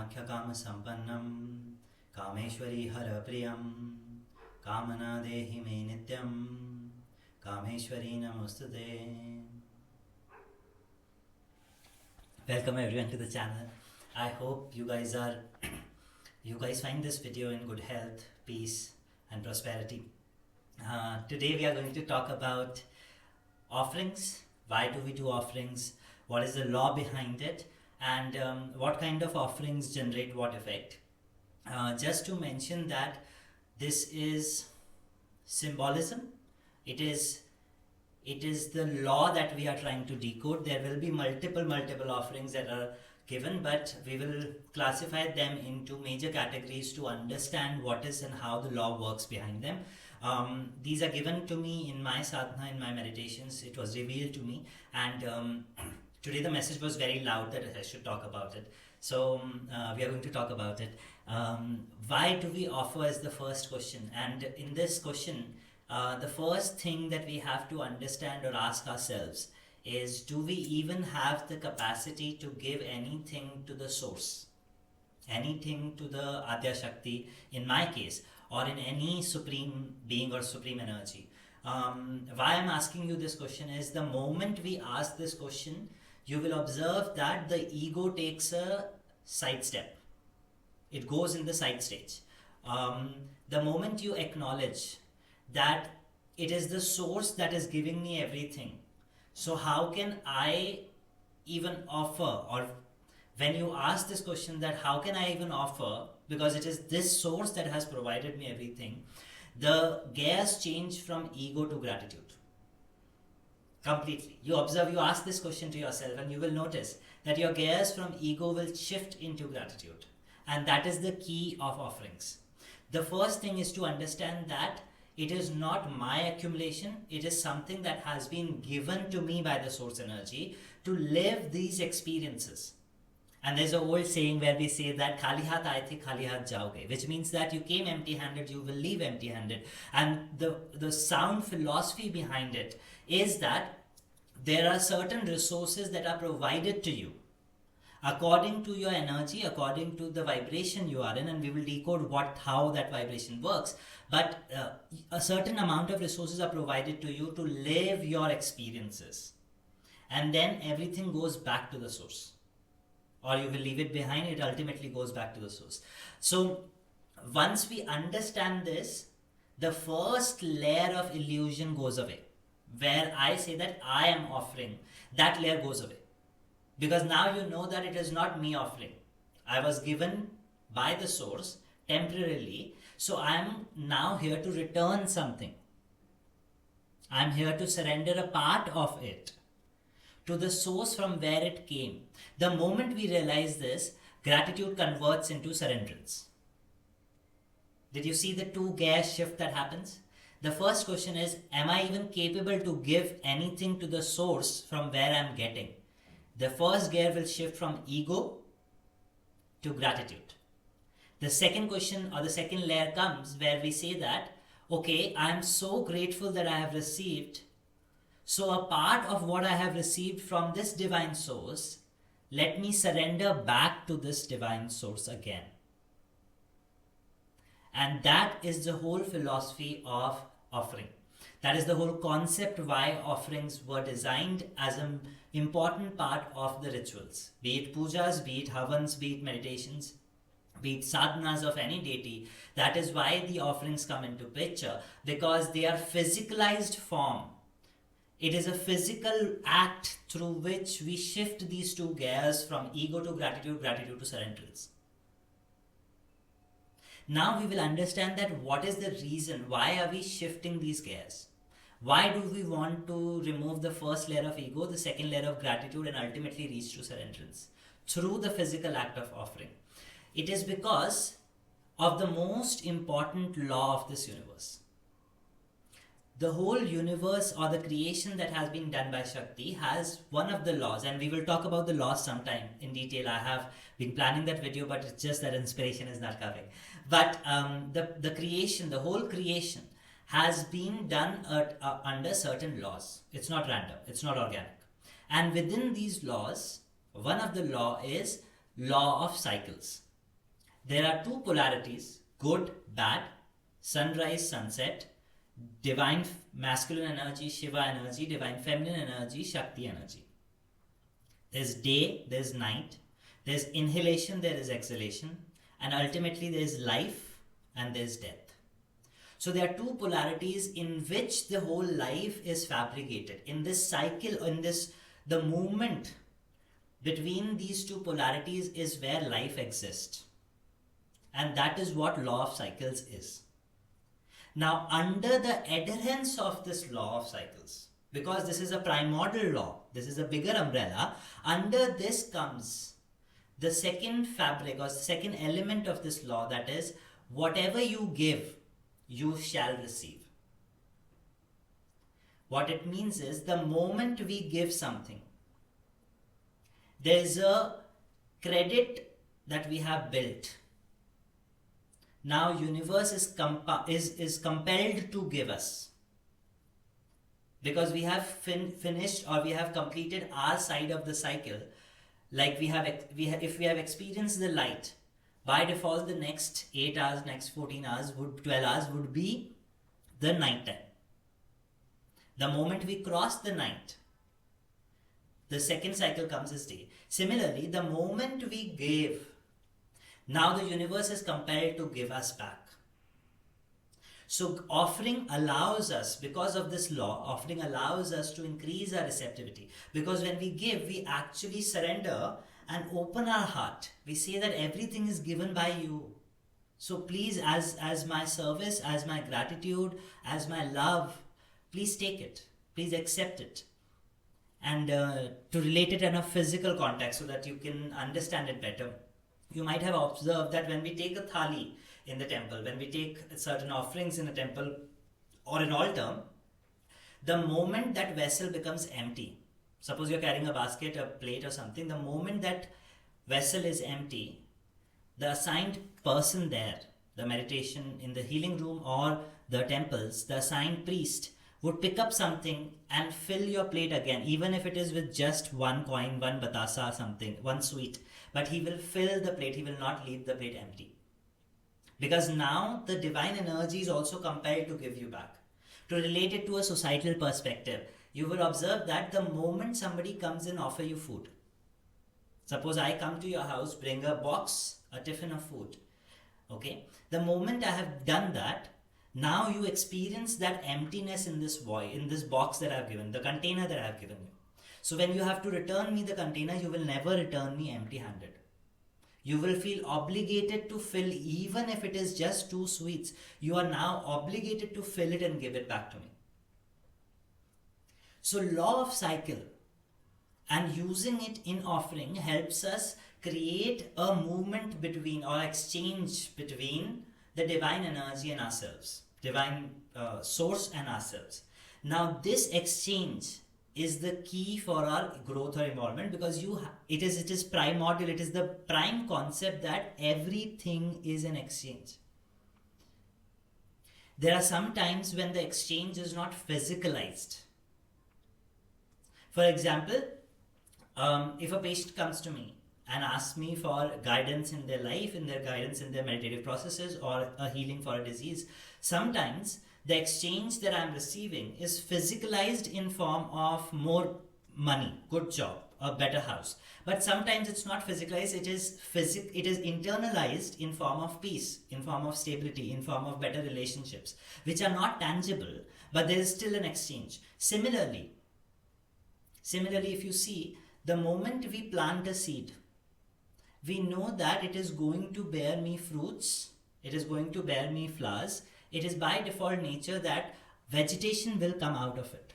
कामाख्यकामसम्पन्नं कामेश्वरी हरप्रियं कामना देहि मे नित्यं कामेश्वरी नमोस्तुते. Welcome everyone to the channel. I hope you guys find this video in good health, peace and prosperity. Today we are going to talk about offerings. Why do we do offerings? What is the law behind it? And what kind of offerings generate what effect? Just to mention that this is symbolism. It is the law that we are trying to decode. There will be multiple offerings that are given, but we will classify them into major categories to understand what is and how the law works behind them. These are given to me in my sadhana, in my meditations. It was revealed to me, and today the message was very loud that I should talk about it. So we are going to talk about it. Why do we offer is the first question, and in this question, the first thing that we have to understand or ask ourselves is, do we even have the capacity to give anything to the source, anything to the Adya Shakti in my case, or in any supreme being or supreme energy? Why I'm asking you this question is, the moment we ask this question, you will observe that the ego takes a side step. It goes in the side stage. The moment you acknowledge that it is the source that is giving me everything, so how can I even offer? Or when you ask this question that how can I even offer, because it is this source that has provided me everything, the gears change from ego to gratitude. Completely. You observe, you ask this question to yourself, and you will notice that your gears from ego will shift into gratitude. And that is the key of offerings. The first thing is to understand that it is not my accumulation, it is something that has been given to me by the source energy to live these experiences. And there's an old saying where we say that khali hath aaye the khali hath jaoge, which means that you came empty handed, you will leave empty handed. And the sound philosophy behind it is that there are certain resources that are provided to you according to your energy, according to the vibration you are in, and we will decode how that vibration works. But a certain amount of resources are provided to you to live your experiences, and then everything goes back to the source, or you will leave it behind. It ultimately goes back to the source. So once we understand this, the first layer of illusion goes away. Where I say that I am offering, that layer goes away. Because now you know that it is not me offering. I was given by the source temporarily, so I am now here to return something. I am here to surrender a part of it to the source from where it came. The moment we realize this, gratitude converts into surrenderance. Did you see the two gear shift that happens? The first question is, am I even capable to give anything to the source from where I am getting? The first gear will shift from ego to gratitude. The second question or the second layer comes where we say that, okay, I am so grateful that I have received. So a part of what I have received from this divine source, let me surrender back to this divine source again. And that is the whole philosophy of offering. That is the whole concept why offerings were designed as an important part of the rituals. Be it pujas, be it havans, be it meditations, be it sadhanas of any deity. That is why the offerings come into picture, because they are physicalized form. It is a physical act through which we shift these two gears from ego to gratitude, gratitude to surrenderance. Now we will understand that what is the reason, why are we shifting these gears? Why do we want to remove the first layer of ego, the second layer of gratitude, and ultimately reach to surrenderance through the physical act of offering? It is because of the most important law of this universe. The whole universe or the creation that has been done by Shakti has one of the laws, and we will talk about the laws sometime in detail. I have been planning that video, but it's just that inspiration is not coming. But the creation, the whole creation has been done under certain laws. It's not random, it's not organic. And within these laws, one of the law is law of cycles. There are two polarities, good, bad, sunrise, sunset, divine masculine energy, Shiva energy, divine feminine energy, Shakti energy. There's day, there's night, there's inhalation, there is exhalation, and ultimately there's life and there's death. So there are two polarities in which the whole life is fabricated. In this cycle, the movement between these two polarities is where life exists. And that is what law of cycles is. Now, under the adherence of this law of cycles, because this is a primordial law, this is a bigger umbrella, under this comes the second fabric or second element of this law, that is, whatever you give, you shall receive. What it means is, the moment we give something, there is a credit that we have built. Now universe is compelled to give us, because we have finished or we have completed our side of the cycle. Like if we have experienced the light, by default the next 8 hours, next 14 hours, 12 hours would be the night time. The moment we cross the night, the second cycle comes as day. Similarly, the moment we gave, now the universe is compelled to give us back. So offering allows us, because of this law, offering allows us to increase our receptivity. Because when we give, we actually surrender and open our heart. We say that everything is given by you. So please, as my service, as my gratitude, as my love, please take it. Please accept it. And to relate it in a physical context so that you can understand it better, you might have observed that when we take a thali in the temple, when we take certain offerings in a temple or an altar, the moment that vessel becomes empty, suppose you're carrying a basket, a plate or something, the moment that vessel is empty, the assigned person there, the meditation in the healing room or the temples, the assigned priest would pick up something and fill your plate again, even if it is with just one coin, one batasa, something, one sweet. But he will fill the plate, he will not leave the plate empty. Because now the divine energy is also compelled to give you back. To relate it to a societal perspective, you will observe that the moment somebody comes and offer you food, suppose I come to your house, bring a box, a tiffin of food, okay? The moment I have done that, now you experience that emptiness in this void, in this box that I have given, the container that I have given you. So when you have to return me the container, you will never return me empty-handed. You will feel obligated to fill, even if it is just 2 sweets. You are now obligated to fill it and give it back to me. So law of cycle and using it in offering helps us create a movement between or exchange between the divine energy and ourselves, divine source and ourselves. Now this exchange is the key for our growth or involvement, because it is primordial. It is the prime concept that everything is an exchange. There are some times when the exchange is not physicalized. For example, if a patient comes to me and asks me for guidance in their life, in their guidance in their meditative processes, or a healing for a disease, sometimes the exchange that I'm receiving is physicalized in form of more money, good job, a better house. But sometimes it's not physicalized, it is internalized in form of peace, in form of stability, in form of better relationships, which are not tangible, but there is still an exchange. Similarly, if you see, the moment we plant a seed, we know that it is going to bear me fruits, it is going to bear me flowers. It is by default nature that vegetation will come out of it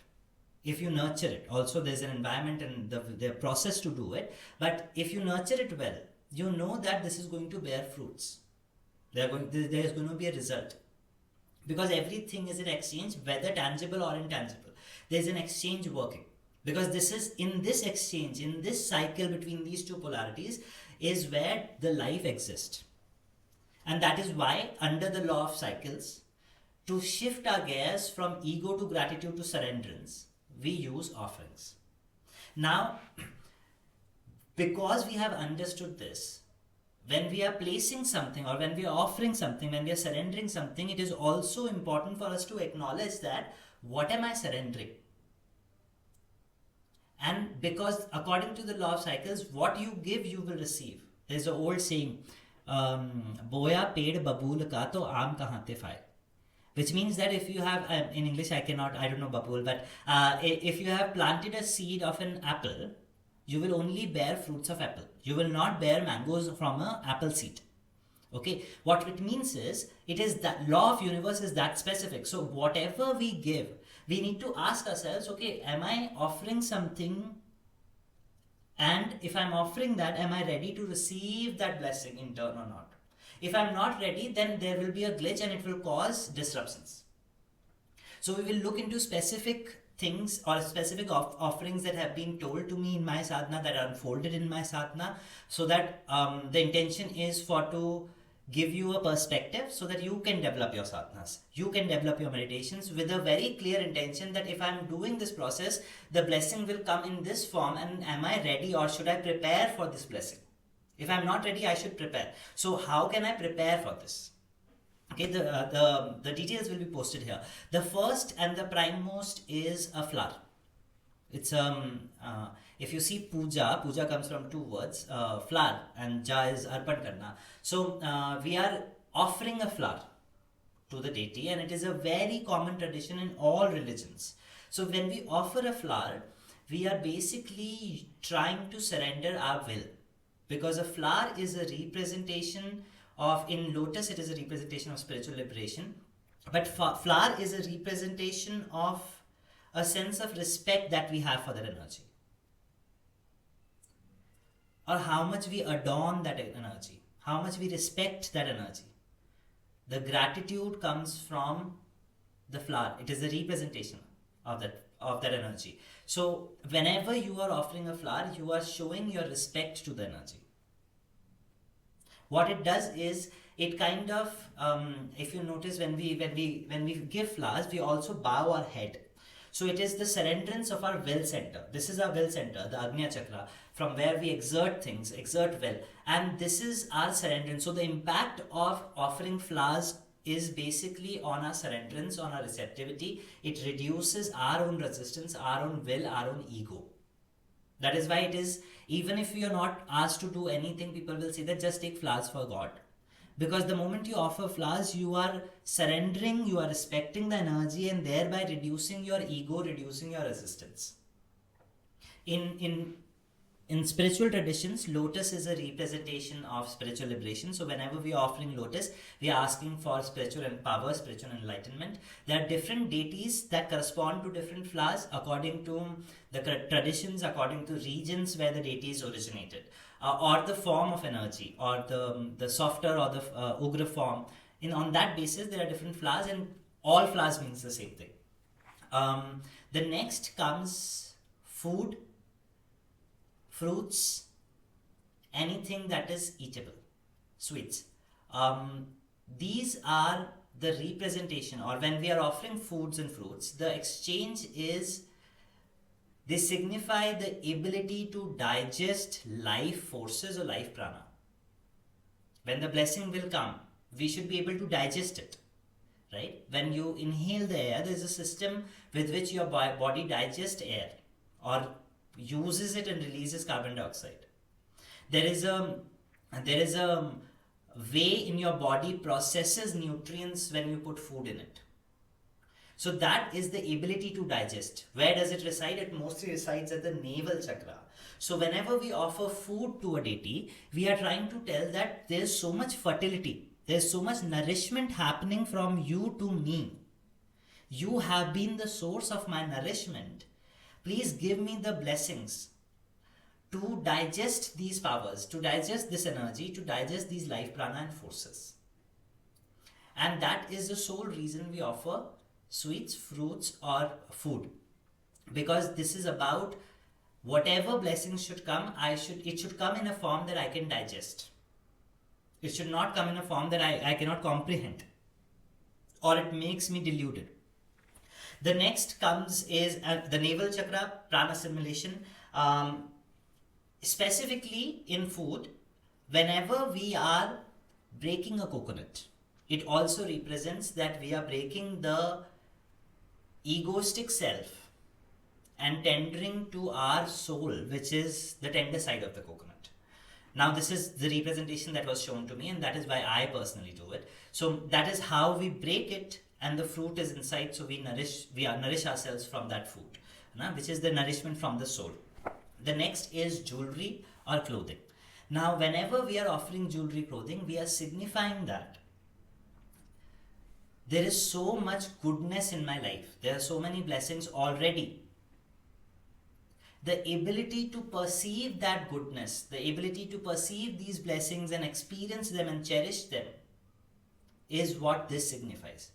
if you nurture it. Also, there's an environment and the process to do it. But if you nurture it well, you know that this is going to bear fruits. There is going to be a result. Because everything is an exchange, whether tangible or intangible. There's an exchange working. Because this is in this exchange, in this cycle between these two polarities, is where the life exists. And that is why, under the law of cycles, to shift our gears from ego to gratitude to surrenderance, we use offerings. Now, because we have understood this, when we are placing something or when we are offering something, when we are surrendering something, it is also important for us to acknowledge that what am I surrendering? And because according to the law of cycles, what you give, you will receive. There's an old saying, boya ped babul ka to aam kahan te faaye. Which means that if you have, in English I don't know babul, but if you have planted a seed of an apple, you will only bear fruits of apple. You will not bear mangoes from an apple seed. Okay, what it means is, it is that law of universe is that specific. So whatever we give, we need to ask ourselves, okay, am I offering something? And if I'm offering that, am I ready to receive that blessing in turn or not? If I'm not ready, then there will be a glitch and it will cause disruptions. So we will look into specific things or specific offerings that have been told to me in my sadhana, that are unfolded in my sadhana, so that the intention is to give you a perspective so that you can develop your sadhanas, you can develop your meditations with a very clear intention that if I'm doing this process, the blessing will come in this form, and am I ready or should I prepare for this blessing? If I'm not ready, I should prepare. So how can I prepare for this? Okay, the details will be posted here. The first and the primemost is a flower. It's if you see puja comes from two words, flower, and ja is arpan karna. So we are offering a flower to the deity, and it is a very common tradition in all religions. So when we offer a flower, we are basically trying to surrender our will, because a flower is a representation of, in lotus it is a representation of spiritual liberation, but flower is a representation of a sense of respect that we have for that energy, or how much we adorn that energy, how much we respect that energy. The gratitude comes from the flower. It is a representation of that energy. So whenever you are offering a flower, you are showing your respect to the energy. What it does is, it kind of, if you notice, when we give flowers, we also bow our head. So it is the surrenderance of our will center. This is our will center, the Agnya Chakra, from where we exert things, exert will. And this is our surrenderance. So the impact of offering flowers is basically on our surrenderance, on our receptivity. It reduces our own resistance, our own will, our own ego. That is why it is, even if you are not asked to do anything, people will say that just take flowers for God. Because the moment you offer flowers, you are surrendering, you are respecting the energy, and thereby reducing your ego, reducing your resistance. In spiritual traditions, lotus is a representation of spiritual liberation. So whenever we are offering lotus, we are asking for spiritual power, spiritual enlightenment. There are different deities that correspond to different flowers according to the traditions, according to regions where the deities originated, or the form of energy, or the softer or the ugra form. On that basis, there are different flowers, and all flowers means the same thing. The next comes food, fruits, anything that is eatable, sweets. These are the representation, or when we are offering foods and fruits, the exchange is, they signify the ability to digest life forces or life prana. When the blessing will come, we should be able to digest it, right? When you inhale the air, there is a system with which your body digests air, or uses it and releases carbon dioxide. There is a way in your body processes nutrients when you put food in it. So that is the ability to digest. Where does it reside? It mostly resides at the navel chakra. So whenever we offer food to a deity, we are trying to tell that there is so much fertility, there is so much nourishment happening from you to me. You have been the source of my nourishment. Please give me the blessings to digest these powers, to digest this energy, to digest these life prana and forces. And that is the sole reason we offer sweets, fruits, or food. Because this is about whatever blessings should come, it should come in a form that I can digest. It should not come in a form that I cannot comprehend, or it makes me deluded. The next comes is the navel chakra, prana assimilation. Specifically in food, Whenever we are breaking a coconut, it also represents that we are breaking the egoistic self and tendering to our soul, which is the tender side of the coconut. Now, this is the representation that was shown to me, and that is why I personally do it. So that is how we break it, and the fruit is inside. So we nourish ourselves from that food, which is the nourishment from the soul. The next is jewelry or clothing. Now, whenever we are offering jewelry, clothing, we are signifying that there is so much goodness in my life. There are so many blessings already. The ability to perceive that goodness, the ability to perceive these blessings and experience them and cherish them is what this signifies.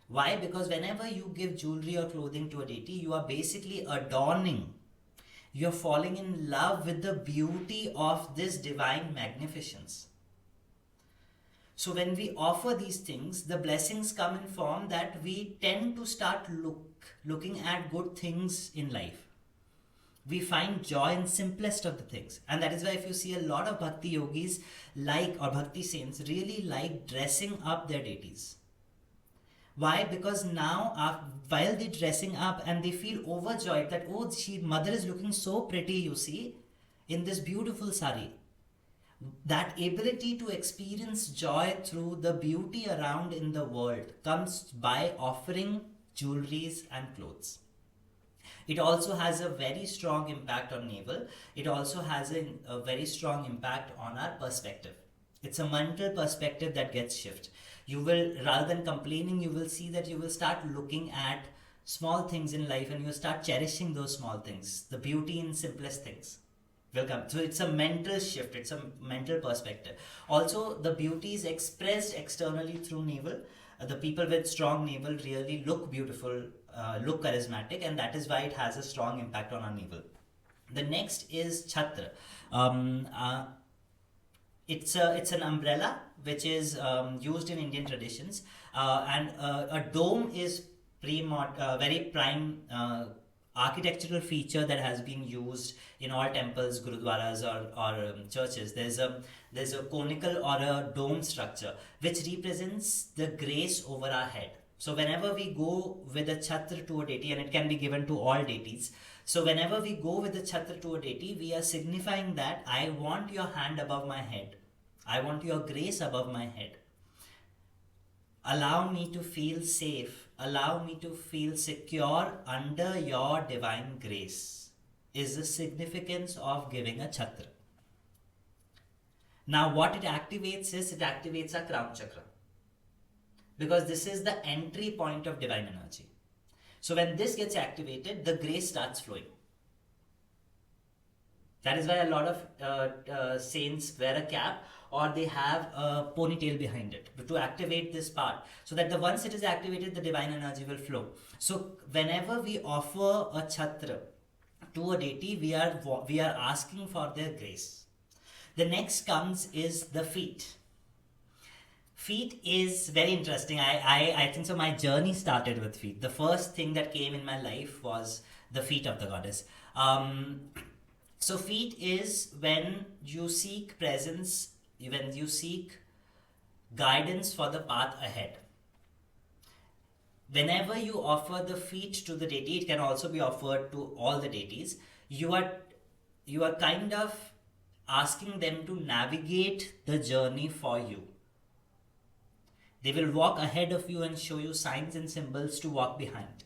Why? Because whenever you give jewelry or clothing to a deity, you are basically adorning. You are falling in love with the beauty of this divine magnificence. So when we offer these things, the blessings come in form that we tend to start looking at good things in life. We find joy in simplest of the things, and that is why if you see a lot of bhakti yogis or bhakti saints really like dressing up their deities. Why? Because now while they're dressing up and they feel overjoyed that mother is looking so pretty, you see, in this beautiful sari. That ability to experience joy through the beauty around in the world comes by offering jewelries and clothes. It also has a very strong impact on navel. It also has a very strong impact on our perspective. It's a mental perspective that gets shifted. You will, rather than complaining, you will see that you will start looking at small things in life and you start cherishing those small things, the beauty in simplest things. Welcome. So it's a mental shift, it's a mental perspective. Also, the beauty is expressed externally through navel. The people with strong navel really look beautiful, look charismatic, and that is why it has a strong impact on our navel. The next is chhatra. It's an umbrella which is used in Indian traditions, and a dome is very prime architectural feature that has been used in all temples, gurudwaras, or churches. There's a conical or a dome structure which represents the grace over our head. So whenever we go with a chhatra to a deity, and it can be given to all deities, so whenever we go with a chhatra to a deity, we are signifying that I want your hand above my head. I want your grace above my head. Allow me to feel safe. Allow me to feel secure under your divine grace is the significance of giving a chhatra. Now what it activates is, it activates our crown chakra. Because this is the entry point of divine energy. So when this gets activated, the grace starts flowing. That is why a lot of saints wear a cap or they have a ponytail behind it to activate this part, so that once it is activated, the divine energy will flow. So whenever we offer a chhatra to a deity, we are asking for their grace. The next comes is the feet. Feet is very interesting. I think so. My journey started with feet. The first thing that came in my life was the feet of the goddess. So feet is when you seek presence, when you seek guidance for the path ahead. Whenever you offer the feet to the deity, it can also be offered to all the deities. You are kind of asking them to navigate the journey for you. They will walk ahead of you and show you signs and symbols to walk behind.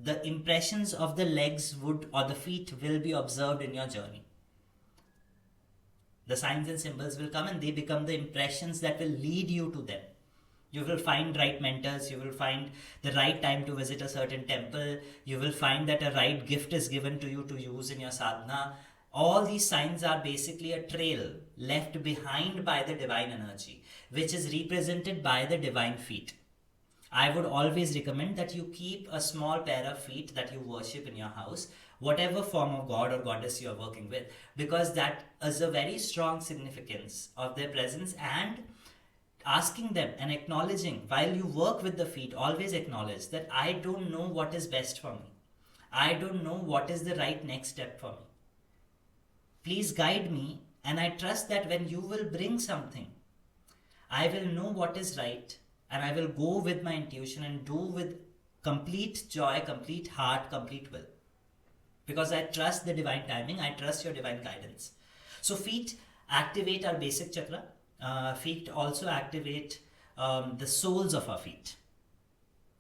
The impressions of the legs or the feet will be observed in your journey. The signs and symbols will come and they become the impressions that will lead you to them. You will find right mentors, you will find the right time to visit a certain temple, you will find that a right gift is given to you to use in your sadhana. All these signs are basically a trail left behind by the divine energy, which is represented by the divine feet. I would always recommend that you keep a small pair of feet that you worship in your house, whatever form of god or goddess you are working with, because that is a very strong significance of their presence. And asking them and acknowledging, while you work with the feet, always acknowledge that I don't know what is best for me. I don't know what is the right next step for me. Please guide me And I trust that when you will bring something, I will know what is right, and I will go with my intuition and do with complete joy, complete heart, complete will. Because I trust the divine timing, I trust your divine guidance. So, feet activate our basic chakra. Feet also activate the soles of our feet.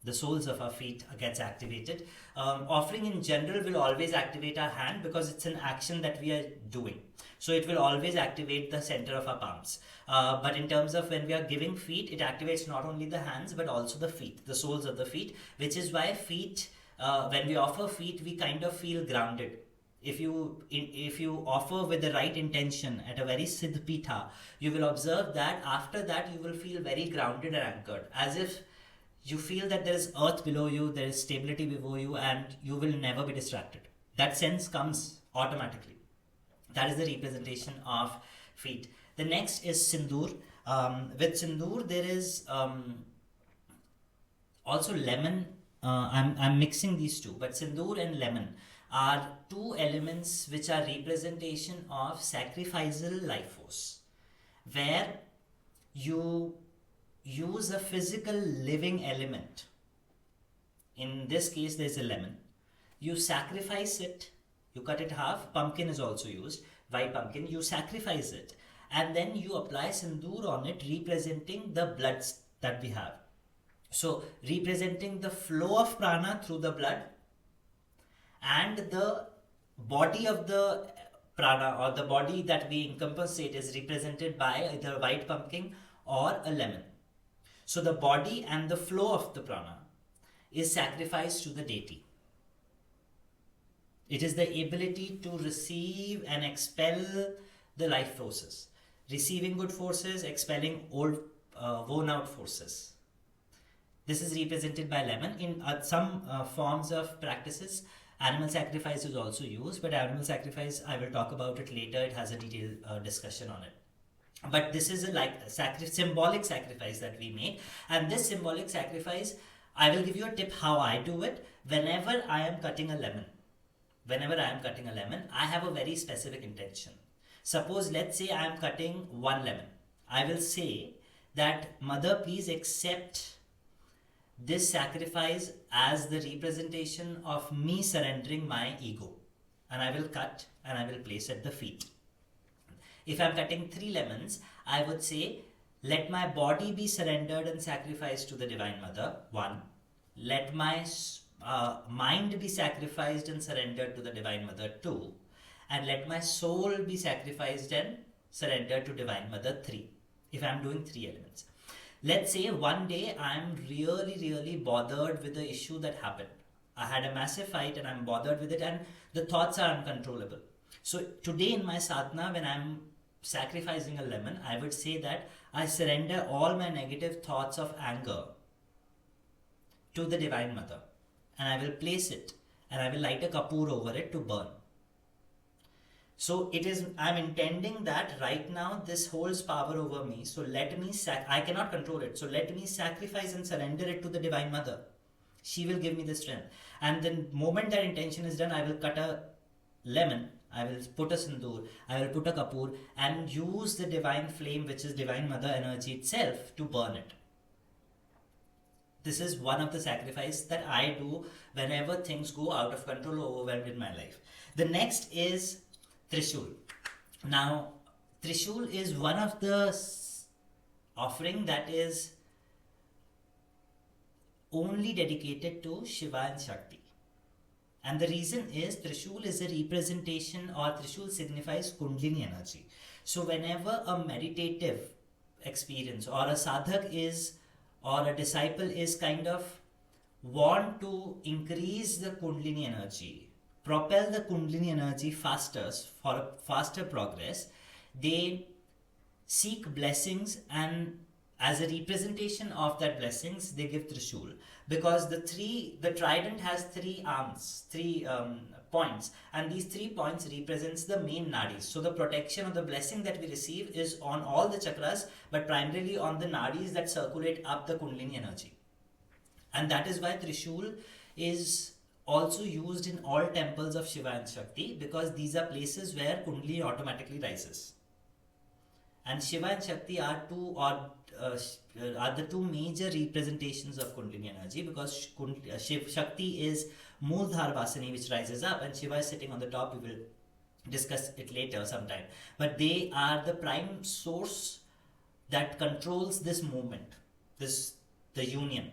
The soles of our feet gets activated. Offering in general will always activate our hand because it's an action that we are doing. So it will always activate the center of our palms. But in terms of when we are giving feet, it activates not only the hands but also the feet, the soles of the feet, which is why feet, when we offer feet, we kind of feel grounded. If you offer with the right intention at a very siddh pitha, you will observe that after that you will feel very grounded and anchored, as if you feel that there is earth below you, there is stability before you, and you will never be distracted. That sense comes automatically. That is the representation of feet. The next is sindoor. With sindoor, there is also lemon. I'm mixing these two, but sindoor and lemon are two elements which are representation of sacrificial life force, where you use a physical living element. In this case, there's a lemon. You sacrifice it, you cut it half. Pumpkin is also used, white pumpkin. You sacrifice it, and then you apply sindoor on it, representing the bloods that we have. So, representing the flow of prana through the blood, and the body of the prana, or the body that we encompassate, is represented by either a white pumpkin or a lemon. So the body and the flow of the prana is sacrificed to the deity. It is the ability to receive and expel the life forces, receiving good forces, expelling old worn out forces. This is represented by lemon. In some forms of practices, animal sacrifice is also used, but animal sacrifice, I will talk about it later. It has a detailed discussion on it. But this is symbolic sacrifice that we make, and this symbolic sacrifice, I will give you a tip how I do it. Whenever I am cutting a lemon, I have a very specific intention. Suppose, let's say I am cutting one lemon. I will say that, Mother, please accept this sacrifice as the representation of me surrendering my ego, and I will cut and I will place at the feet. If I'm cutting 3 lemons, I would say, let my body be surrendered and sacrificed to the Divine Mother, 1. Let my mind be sacrificed and surrendered to the Divine Mother, 2. And let my soul be sacrificed and surrendered to Divine Mother, 3. If I'm doing 3 elements. Let's say one day I'm really bothered with the issue that happened. I had a massive fight and I'm bothered with it, and the thoughts are uncontrollable. So today in my sadhana, when I'm sacrificing a lemon, I would say that I surrender all my negative thoughts of anger to the Divine Mother, and I will place it and I will light a kapoor over it to burn. So it is, I'm intending that right now this holds power over me, so let me I cannot control it, so let me sacrifice and surrender it to the Divine Mother. She will give me the strength. And the moment that intention is done, I will cut a lemon, I will put a sindoor, I will put a kapoor, and use the divine flame, which is Divine Mother energy itself, to burn it. This is one of the sacrifices that I do whenever things go out of control or overwhelmed in my life. The next is Trishul. Now, Trishul is one of the offering that is only dedicated to Shiva and Shakti. And the reason is, Trishul is a representation, or Trishul signifies Kundalini energy. So whenever a meditative experience or a sadhak is, or a disciple is kind of want to increase the Kundalini energy, propel the Kundalini energy faster, for a faster progress, they seek blessings, and as a representation of that blessings, they give Trishul. Because the trident has 3 arms, 3 points, and these 3 points represents the main nadis. So the protection or the blessing that we receive is on all the chakras, but primarily on the nadis that circulate up the Kundalini energy. And that is why Trishul is also used in all temples of Shiva and Shakti, because these are places where Kundalini automatically rises. And Shiva and Shakti are are the two major representations of Kundalini energy, because Shakti is Mooladhara Vasani, which rises up, and Shiva is sitting on the top. We will discuss it later sometime. But they are the prime source that controls this movement, the union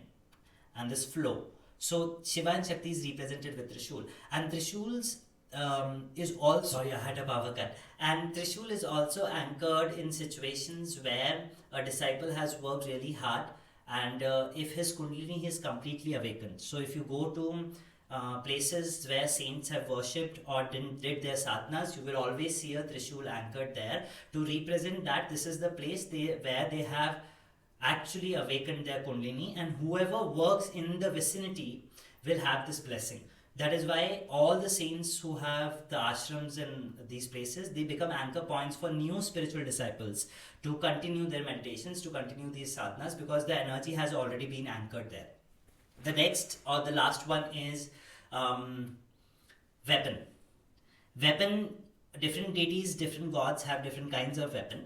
and this flow. So Shiva and Shakti is represented with Trishul, and Trishul's is also, sorry, I had a power cut. And Trishul is also anchored in situations where a disciple has worked really hard, and if his Kundalini is completely awakened. So if you go to places where saints have worshipped or did their sadhanas, you will always see a Trishul anchored there to represent that this is the place where they have actually awakened their Kundalini, and whoever works in the vicinity will have this blessing. That is why all the saints who have the ashrams in these places, they become anchor points for new spiritual disciples to continue their meditations, to continue these sadhanas, because the energy has already been anchored there. The next or the last one is weapon. Weapon, different deities, different gods have different kinds of weapon.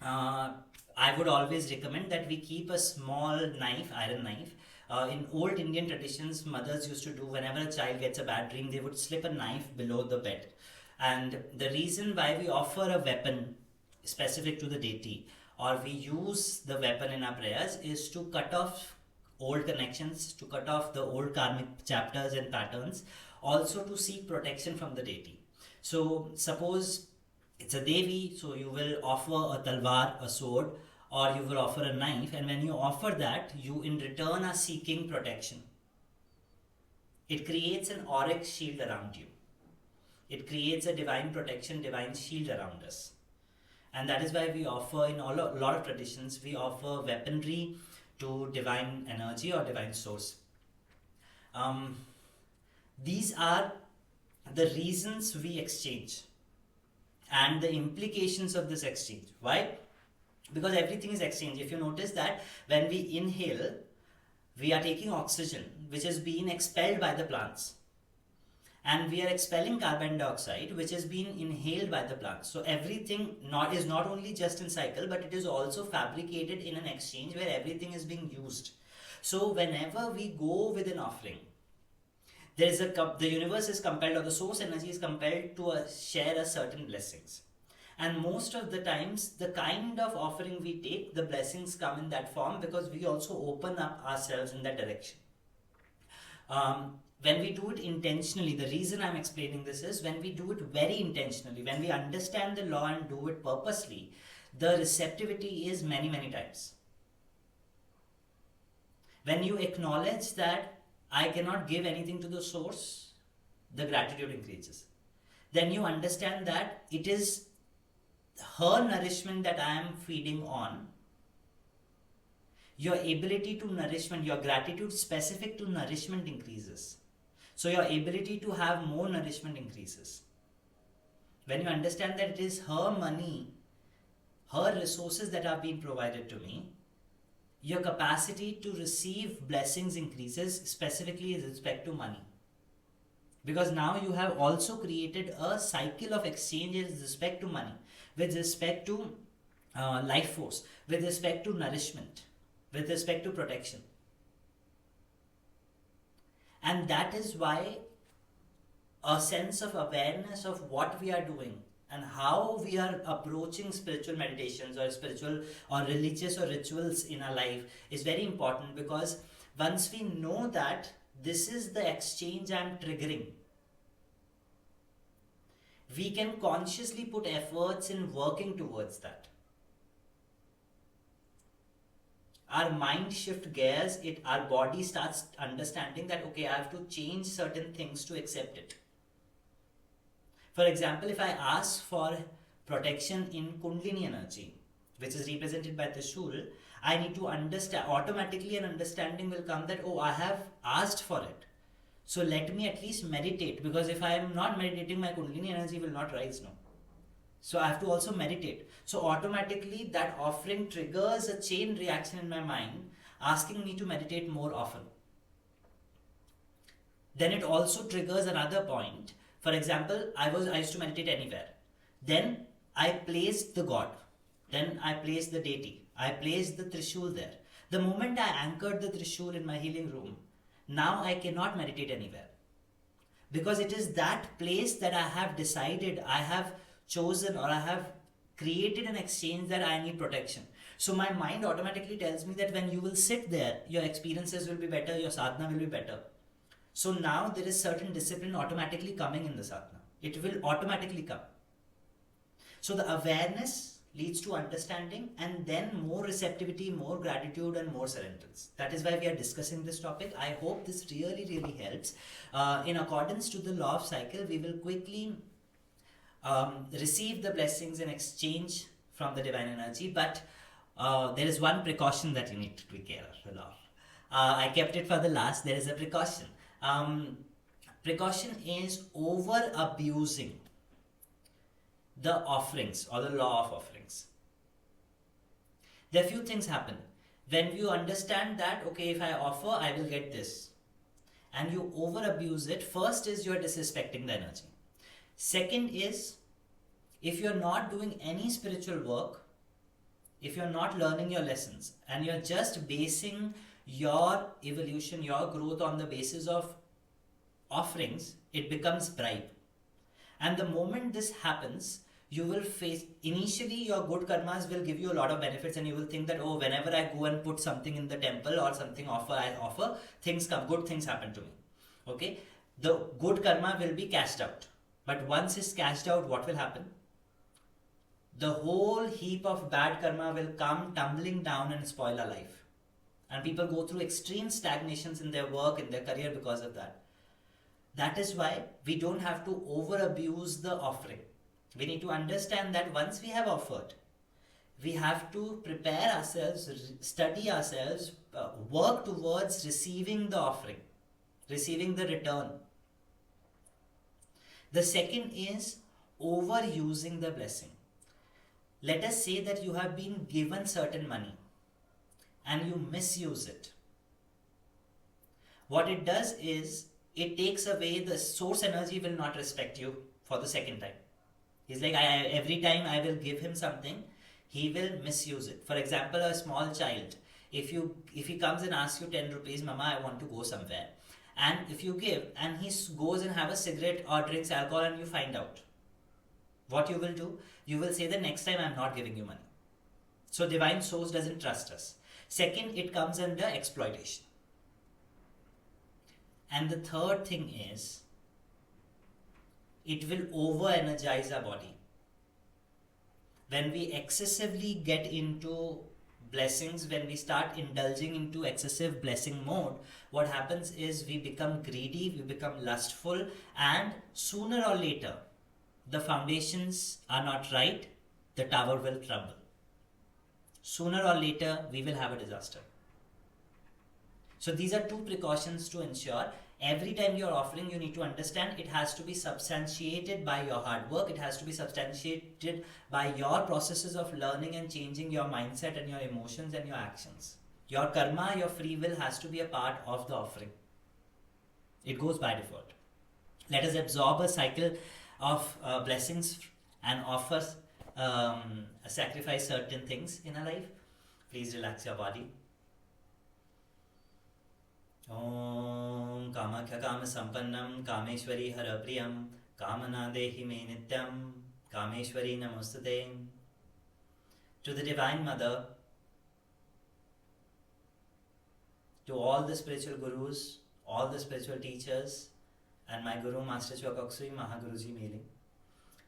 I would always recommend that we keep a small knife, iron knife. In old Indian traditions, mothers used to do, whenever a child gets a bad dream, they would slip a knife below the bed. And the reason why we offer a weapon specific to the deity, or we use the weapon in our prayers, is to cut off old connections, to cut off the old karmic chapters and patterns, also to seek protection from the deity. So suppose it's a Devi, so you will offer a talwar, a sword, or you will offer a knife, and when you offer that, you in return are seeking protection. It creates an auric shield around you. It creates a divine protection, divine shield around us. And that is why we offer, in a lot of traditions, we offer weaponry to divine energy or divine source. These are the reasons we exchange and the implications of this exchange. Why? Because everything is exchange. If you notice that when we inhale, we are taking oxygen, which is being expelled by the plants, and we are expelling carbon dioxide, which is being inhaled by the plants. So everything is not only just in cycle, but it is also fabricated in an exchange where everything is being used. So whenever we go with an offering, the universe is compelled, or the source energy is compelled to share a certain blessings. And most of the times, the kind of offering we take, the blessings come in that form, because we also open up ourselves in that direction. When we do it intentionally, the reason I'm explaining this is, when we do it very intentionally, when we understand the law and do it purposely, the receptivity is many, many times. When you acknowledge that I cannot give anything to the source, the gratitude increases. Then you understand that it is her nourishment that I am feeding on. Your ability to nourishment, your gratitude specific to nourishment increases. So your ability to have more nourishment increases. When you understand that it is her money, her resources that are being provided to me, your capacity to receive blessings increases, specifically with respect to money. Because now you have also created a cycle of exchange with respect to money, with respect to life force, with respect to nourishment, with respect to protection. And that is why a sense of awareness of what we are doing and how we are approaching spiritual meditations or spiritual or religious or rituals in our life is very important, because once we know that this is the exchange I'm triggering, we can consciously put efforts in working towards that. Our mind shift gears, our body starts understanding that, okay, I have to change certain things to accept it. For example, if I ask for protection in Kundalini energy, which is represented by Trishul, I need to understand, automatically an understanding will come that, oh, I have asked for it. So let me at least meditate, because if I am not meditating, my Kundalini energy will not rise now. So I have to also meditate. So automatically that offering triggers a chain reaction in my mind, asking me to meditate more often. Then it also triggers another point. For example, I used to meditate anywhere. Then I placed the God. Then I place the deity. I place the Trishul there. The moment I anchored the Trishul in my healing room, now I cannot meditate anywhere. Because it is that place that I have decided, I have chosen, or I have created an exchange that I need protection. So my mind automatically tells me that when you will sit there, your experiences will be better, your sadhana will be better. So now there is certain discipline automatically coming in the sadhana. It will automatically come. So the awareness leads to understanding, and then more receptivity, more gratitude, and more surrenderance. That is why we are discussing this topic. I hope this really helps. In accordance to the law of cycle, we will quickly receive the blessings in exchange from the divine energy, but there is one precaution that you need to take care of. I kept it for the last. There is a precaution. Precaution is over abusing the offerings or the law of offerings. There are few things happen when you understand that, okay, if I offer, I will get this, and you over abuse it. First is you are disrespecting the energy. Second is, if you're not doing any spiritual work, if you're not learning your lessons, and you're just basing your evolution, your growth on the basis of offerings, it becomes bribe. And the moment this happens, you will face, initially your good karmas will give you a lot of benefits, and you will think that, oh, whenever I go and put something in the temple or something I offer, things come, good things happen to me. Okay, the good karma will be cashed out. But once it's cashed out, what will happen? The whole heap of bad karma will come tumbling down and spoil our life. And people go through extreme stagnations in their work, in their career because of that. That is why we don't have to over abuse the offering. We need to understand that once we have offered, we have to prepare ourselves, study ourselves, work towards receiving the offering, receiving the return. The second is overusing the blessing. Let us say that you have been given certain money and you misuse it. What it does is, it takes away, the source energy will not respect you for the second time. He's like, every time I will give him something, he will misuse it. For example, a small child, if he comes and asks you 10 rupees, Mama, I want to go somewhere. And if you give, and he goes and have a cigarette or drinks alcohol, and you find out, what you will do? You will say, the next time I'm not giving you money. So divine source doesn't trust us. Second, it comes under exploitation. And the third thing is, it will over-energize our body. When we excessively get into blessings, when we start indulging into excessive blessing mode, what happens is we become greedy, we become lustful, and sooner or later, the foundations are not right, the tower will crumble. Sooner or later, we will have a disaster. So these are two precautions to ensure. Every time you're offering, you need to understand it has to be substantiated by your hard work. It has to be substantiated by your processes of learning and changing your mindset and your emotions and your actions. Your karma, your free will has to be a part of the offering. It goes by default. Let us absorb a cycle of blessings and offer, sacrifice certain things in our life. Please relax your body. Om Kamakya Kama Sampannam Kameshwari Hara Priyam Kamana Dehi Me Nityam Kameshwari Namostate. To the Divine Mother, to all the spiritual gurus, all the spiritual teachers, and my Guru Master Chwakoksui Mahaguruji Mele,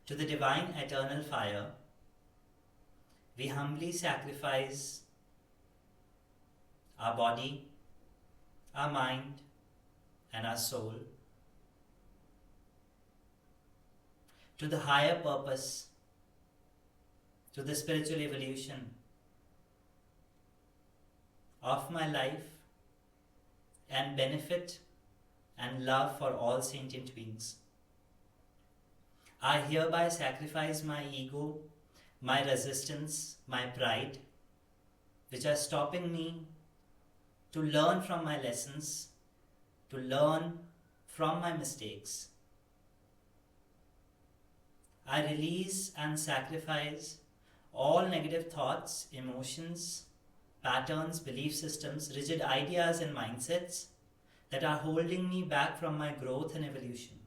to the Divine Eternal Fire, we humbly sacrifice our body, our mind, and our soul to the higher purpose, to the spiritual evolution of my life and benefit and love for all sentient beings. I hereby sacrifice my ego, my resistance, my pride, which are stopping me to learn from my lessons, to learn from my mistakes. I release and sacrifice all negative thoughts, emotions, patterns, belief systems, rigid ideas, and mindsets that are holding me back from my growth and evolution.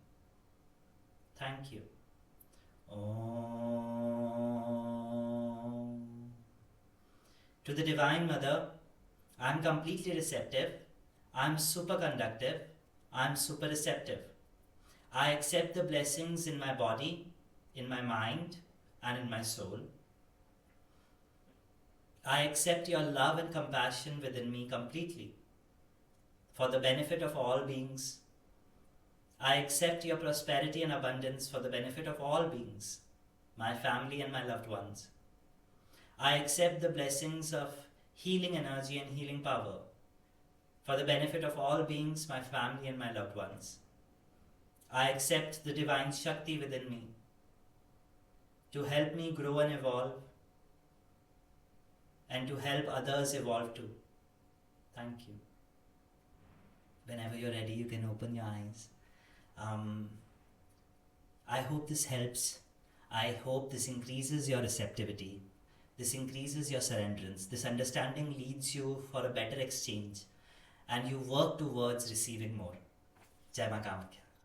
Thank you. Om. To the Divine Mother, I am completely receptive, I am superconductive, I am super receptive. I accept the blessings in my body, in my mind, and in my soul. I accept your love and compassion within me completely, for the benefit of all beings. I accept your prosperity and abundance for the benefit of all beings, my family and my loved ones. I accept the blessings of healing energy and healing power for the benefit of all beings, my family and my loved ones. I accept the divine Shakti within me to help me grow and evolve, and to help others evolve too. Thank you. Whenever you're ready, you can open your eyes. I hope this helps. I hope this increases your receptivity. This increases your surrenderance. This understanding leads you for a better exchange, and you work towards receiving more. Jai Ma Kamakhya.